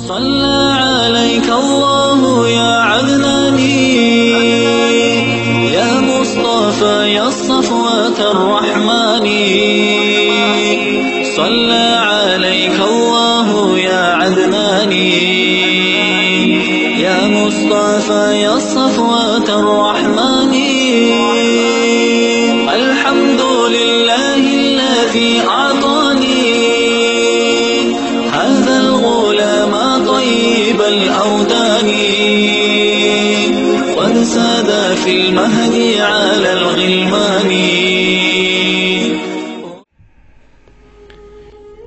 صلى عليك الله يا عدناني يا مصطفى يا صفوة الرحمن صلى عليك الله يا عدناني يا مصطفى يا صفوة الرحمن الحمد لله الذي أعطاني هذا الغلام طيب الأودان وانساد في المهد على الغلمان.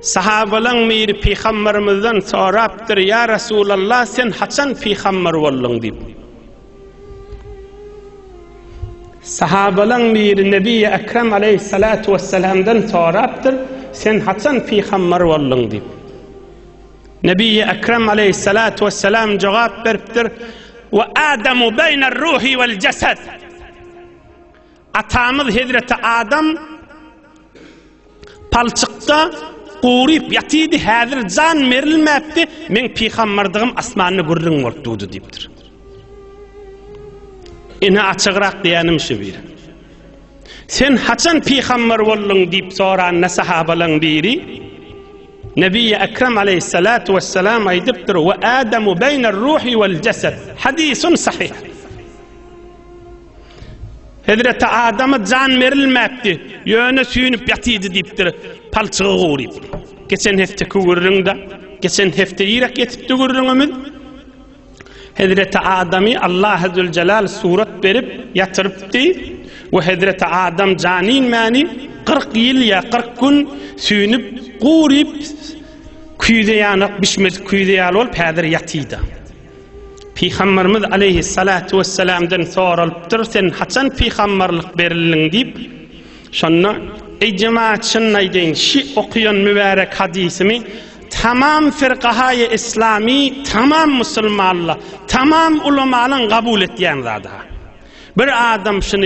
Sahabalan mir peygamberimizden soraptır ya Resulallah sen haçan peygamber boldun dip. Sahabalan mir Nebi Ekrem aleyhissalatu vesselam'dan soraptır sen haçan peygamber boldun dip. Nebi Ekrem aleyhissalatu vesselam cevap beriptir ve Adamu beyner ruhi vel cesed. Atamız Hazreti Adam palçıkta Qurib yatıydı hazır can verilmepti men peygamberdigim asmanını gurrun oldudu diptir. Ine açıqraq diyenim şu bir. Sen haçan peygamber boldun dip soran sahabalan biri Nebi Ekrem aleyhissalatu vesselam aydıptır ve Adamu beyner ruhi vel cesed. Hadisun sahih. Hazreti Adam'a can verilmepti. Yöne suyunup yatıydı diptir. Palçığı Qurib. Geçen hefte kuvurrunda, geçen hefte yirek yetipti gurrunumuz. Hazreti Adam'ı Allah Azze Celal surat verip yatırıptı. Ve Hazreti Adam canin mani 40 yıl ya 40 gün suyunup Qurib küyde yanık bişmez küyde yal ol pədir yatıydı. Peygamberimiz aleyhissalatu vesselam'dan soruluptur sen haçan peygamberlik berilin deyip şonna ey cemaat şunnaydın şi okuyan mübarek hadisimi tamam firqahayı İslami tamam musulmanlar tamam ulamaların kabul ettiyen zada bir adam şunu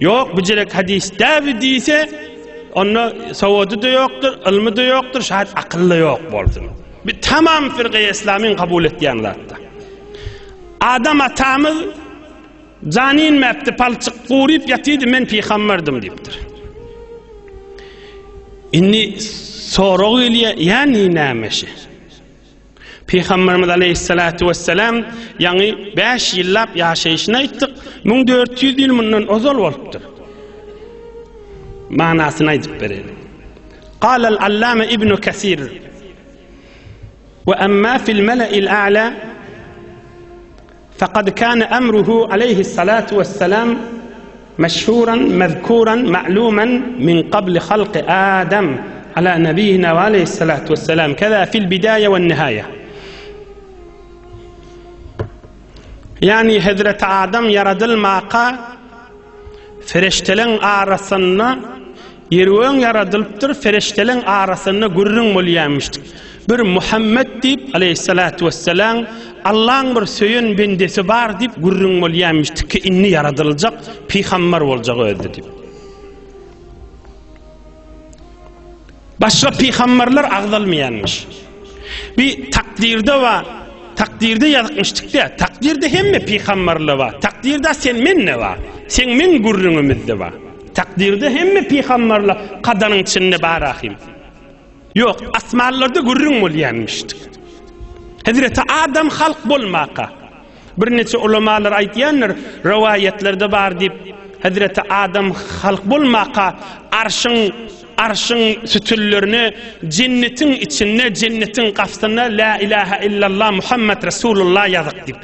yok bücerek hadis davi deyse onu savadı da yoktur ilmi de yoktur şayet akıllı yok bolsun bir tamam firqahayı İslami'nin kabul ettiyen zada Adam atamız canin mepti palçık Qurib yatıydı men peygamberdim deyiptir. İnni soruğu ile yani nameşi. Peygamberimiz aleyhissalatu vesselam yani 5 yıllap yaşayışını ayttık. 1400 yıl bundan ozal oluptur. Manasını aytıp verelim. قال العلامة ابن كثير وأما في الملأ الأعلى فقد كان أمره عليه الصلاة والسلام مشهورا مذكورا معلوما من قبل خلق آدم على نبينا وعليه الصلاة والسلام كذا في البداية والنهاية. Yani Hazreti Adam yaradılmaqa feriştelerin arasında yerven yaradılıptır feriştelerin arasında gurrun bolyanmıştır. Bir Muhammed deyip aleyhissalatu vesselam Allah'ın bir söyün bendesi var deyip gurrun bolyanmıştır ki inni yaradılacak peygamber olacak öyle deyip. Başka peygamberler ağdalmayanmış. Bir takdirde var. Takdirde yazmıştık da takdirde hem mi peygamberli var? Takdirde sen men ne var? Sen men gurrun ümidde var. Takdirde hem mi peygamberli kadanın içinde barahim? Yok, asmallarda gurrun bolyanmıştık. Hazreti Adam halk bolmaqa. Bir neçe ulamalar aytyanlar, rivayetlerde var deyip Hazreti Adam halk bolmaqa arşın sütüllerini cennetin içinde cennetin kafsına la ilahe illallah Muhammed Resulullah yazık deyip.